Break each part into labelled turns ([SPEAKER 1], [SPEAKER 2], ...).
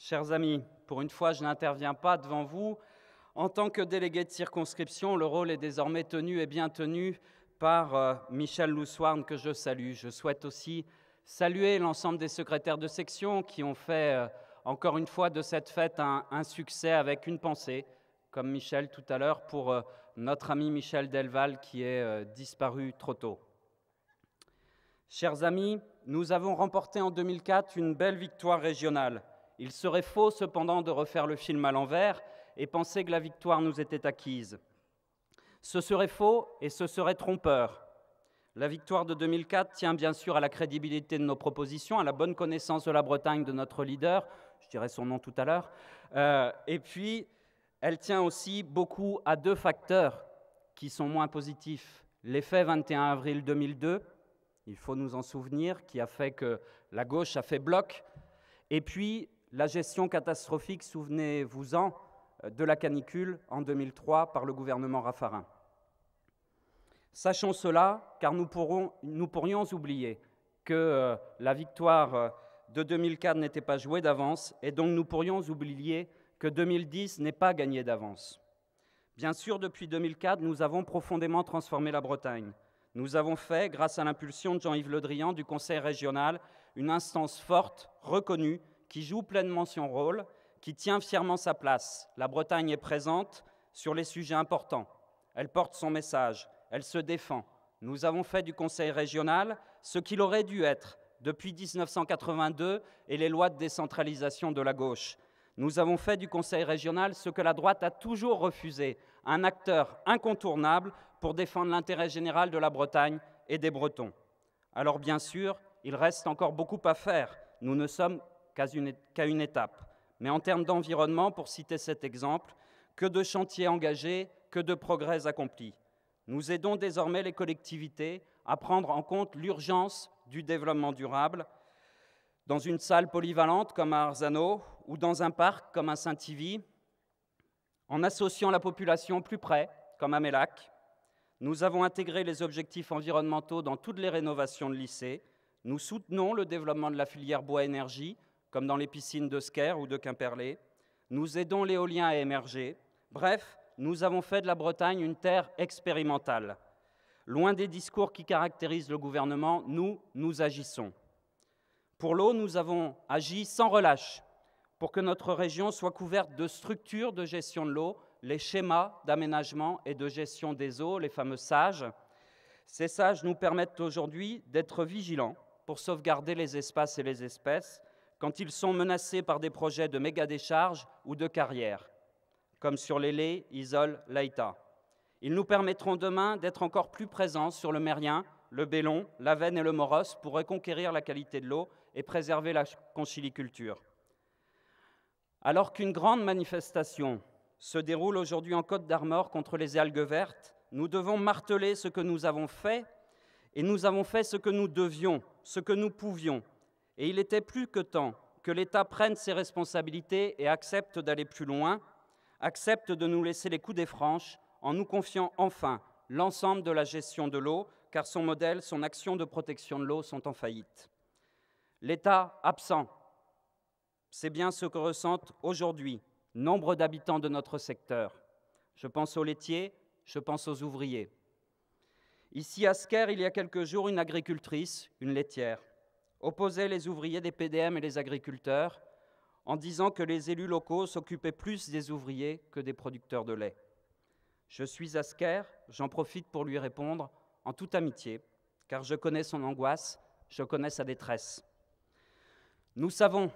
[SPEAKER 1] Chers amis, pour une fois, je n'interviens pas devant vous en tant que délégué de circonscription. Le rôle est désormais tenu et bien tenu par Michel Loussoirne, que je salue. Je souhaite aussi saluer l'ensemble des secrétaires de section qui ont fait encore une fois de cette fête un succès, avec une pensée, comme Michel tout à l'heure, pour notre ami Michel Delval qui est disparu trop tôt. Chers amis, nous avons remporté en 2004 une belle victoire régionale. Il serait faux cependant de refaire le film à l'envers et penser que la victoire nous était acquise. Ce serait faux et ce serait trompeur. La victoire de 2004 tient bien sûr à la crédibilité de nos propositions, à la bonne connaissance de la Bretagne de notre leader, je dirai son nom tout à l'heure, et puis elle tient aussi beaucoup à deux facteurs qui sont moins positifs. L'effet 21 avril 2002, il faut nous en souvenir, qui a fait que la gauche a fait bloc, et puis la gestion catastrophique, souvenez-vous-en, de la canicule en 2003 par le gouvernement Raffarin. Sachons cela, car nous pourrions oublier que la victoire de 2004 n'était pas jouée d'avance, et donc nous pourrions oublier que 2010 n'est pas gagné d'avance. Bien sûr, depuis 2004, nous avons profondément transformé la Bretagne. Nous avons fait, grâce à l'impulsion de Jean-Yves Le Drian du Conseil régional, une instance forte, reconnue, qui joue pleinement son rôle, qui tient fièrement sa place. La Bretagne est présente sur les sujets importants. Elle porte son message, elle se défend. Nous avons fait du Conseil régional ce qu'il aurait dû être depuis 1982 et les lois de décentralisation de la gauche. Nous avons fait du Conseil régional ce que la droite a toujours refusé, un acteur incontournable pour défendre l'intérêt général de la Bretagne et des Bretons. Alors bien sûr, il reste encore beaucoup à faire. Nous ne sommes qu'à une étape. Mais en termes d'environnement, pour citer cet exemple, que de chantiers engagés, que de progrès accomplis. Nous aidons désormais les collectivités à prendre en compte l'urgence du développement durable dans une salle polyvalente comme à Arzano ou dans un parc comme à Saint-Yvi, en associant la population plus près comme à Mélac. Nous avons intégré les objectifs environnementaux dans toutes les rénovations de lycées. Nous soutenons le développement de la filière bois-énergie, comme dans les piscines de Sker ou de Quimperlé. Nous aidons l'éolien à émerger. Bref, nous avons fait de la Bretagne une terre expérimentale. Loin des discours qui caractérisent le gouvernement, nous agissons. Pour l'eau, nous avons agi sans relâche pour que notre région soit couverte de structures de gestion de l'eau, les schémas d'aménagement et de gestion des eaux, les fameux SAGE. Ces SAGE nous permettent aujourd'hui d'être vigilants pour sauvegarder les espaces et les espèces quand ils sont menacés par des projets de méga-décharges ou de carrières, comme sur les Lez, Isole, Laïta. Ils nous permettront demain d'être encore plus présents sur le Mérien, le Bélon, la Veine et le Moros pour reconquérir la qualité de l'eau et préserver la conchyliculture. Alors qu'une grande manifestation se déroule aujourd'hui en Côte d'Armor contre les algues vertes, nous devons marteler ce que nous avons fait, et nous avons fait ce que nous devions, ce que nous pouvions. Et il était plus que temps que l'État prenne ses responsabilités et accepte d'aller plus loin, accepte de nous laisser les coudées franches en nous confiant enfin l'ensemble de la gestion de l'eau, car son modèle, son action de protection de l'eau sont en faillite. L'État absent, c'est bien ce que ressentent aujourd'hui nombre d'habitants de notre secteur. Je pense aux laitiers, je pense aux ouvriers. Ici à Sker, il y a quelques jours, une agricultrice, une laitière, opposait les ouvriers des PDM et les agriculteurs en disant que les élus locaux s'occupaient plus des ouvriers que des producteurs de lait. Je suis à Sker, j'en profite pour lui répondre en toute amitié, car je connais son angoisse, je connais sa détresse. Nous savons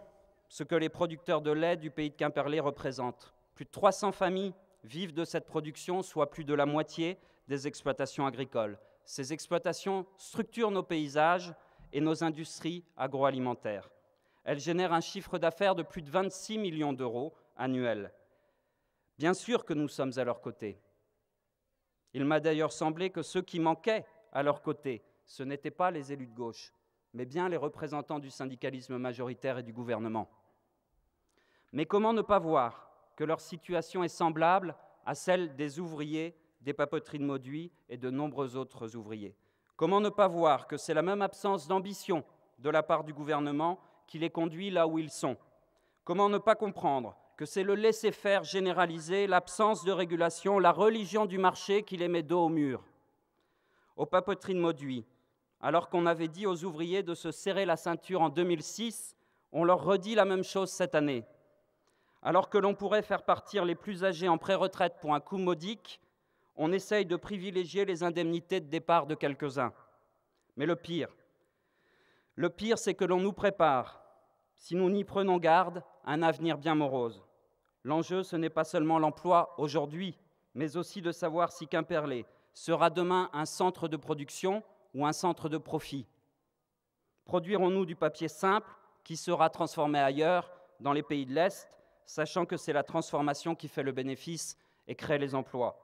[SPEAKER 1] ce que les producteurs de lait du pays de Quimperlé représentent. Plus de 300 familles vivent de cette production, soit plus de la moitié des exploitations agricoles. Ces exploitations structurent nos paysages et nos industries agroalimentaires. Elles génèrent un chiffre d'affaires de plus de 26 millions d'euros annuels. Bien sûr que nous sommes à leur côté. Il m'a d'ailleurs semblé que ceux qui manquaient à leur côté, ce n'étaient pas les élus de gauche, mais bien les représentants du syndicalisme majoritaire et du gouvernement. Mais comment ne pas voir que leur situation est semblable à celle des ouvriers des papeteries de Mauduit et de nombreux autres ouvriers? Comment ne pas voir que c'est la même absence d'ambition de la part du gouvernement qui les conduit là où ils sont? Comment ne pas comprendre que c'est le laisser-faire généralisé, l'absence de régulation, la religion du marché qui les met dos au mur? Aux papeteries de Mauduit, alors qu'on avait dit aux ouvriers de se serrer la ceinture en 2006, on leur redit la même chose cette année. Alors que l'on pourrait faire partir les plus âgés en pré-retraite pour un coût modique, on essaye de privilégier les indemnités de départ de quelques-uns. Mais le pire, c'est que l'on nous prépare, si nous n'y prenons garde, un avenir bien morose. L'enjeu, ce n'est pas seulement l'emploi aujourd'hui, mais aussi de savoir si Quimperlé sera demain un centre de production ou un centre de profit. Produirons-nous du papier simple qui sera transformé ailleurs, dans les pays de l'Est, sachant que c'est la transformation qui fait le bénéfice et crée les emplois?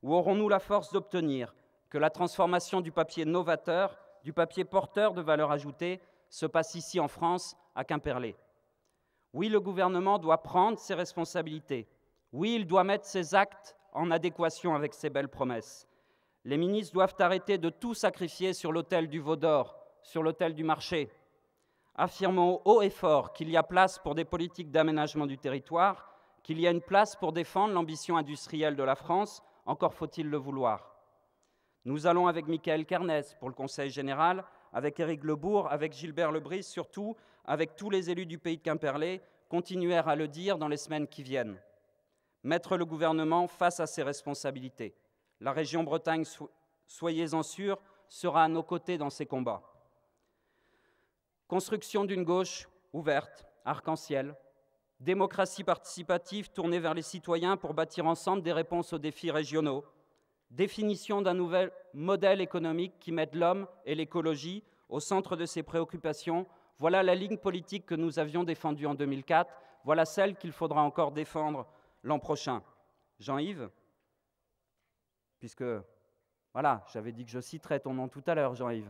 [SPEAKER 1] Ou aurons-nous la force d'obtenir que la transformation du papier novateur, du papier porteur de valeur ajoutée, se passe ici en France, à Quimperlé? Oui, le gouvernement doit prendre ses responsabilités. Oui, il doit mettre ses actes en adéquation avec ses belles promesses. Les ministres doivent arrêter de tout sacrifier sur l'autel du veau d'or, sur l'autel du marché. Affirmons haut et fort qu'il y a place pour des politiques d'aménagement du territoire, qu'il y a une place pour défendre l'ambition industrielle de la France, encore faut-il le vouloir. Nous allons avec Michael Carnes pour le Conseil général, avec Éric Lebourg, avec Gilbert Lebris, surtout avec tous les élus du pays de Quimperlé, continuer à le dire dans les semaines qui viennent. Mettre le gouvernement face à ses responsabilités. La région Bretagne, soyez-en sûrs, sera à nos côtés dans ces combats. Construction d'une gauche ouverte, arc-en-ciel, démocratie participative tournée vers les citoyens pour bâtir ensemble des réponses aux défis régionaux, définition d'un nouvel modèle économique qui mette l'homme et l'écologie au centre de ses préoccupations. Voilà la ligne politique que nous avions défendue en 2004, voilà celle qu'il faudra encore défendre l'an prochain. Jean-Yves, puisque, voilà, j'avais dit que je citerais ton nom tout à l'heure, Jean-Yves.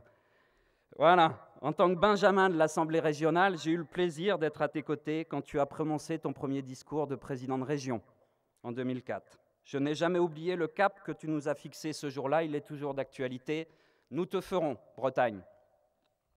[SPEAKER 1] Voilà, en tant que Benjamin de l'Assemblée régionale, j'ai eu le plaisir d'être à tes côtés quand tu as prononcé ton premier discours de président de région en 2004. Je n'ai jamais oublié le cap que tu nous as fixé ce jour-là, il est toujours d'actualité. Nous te ferons, Bretagne.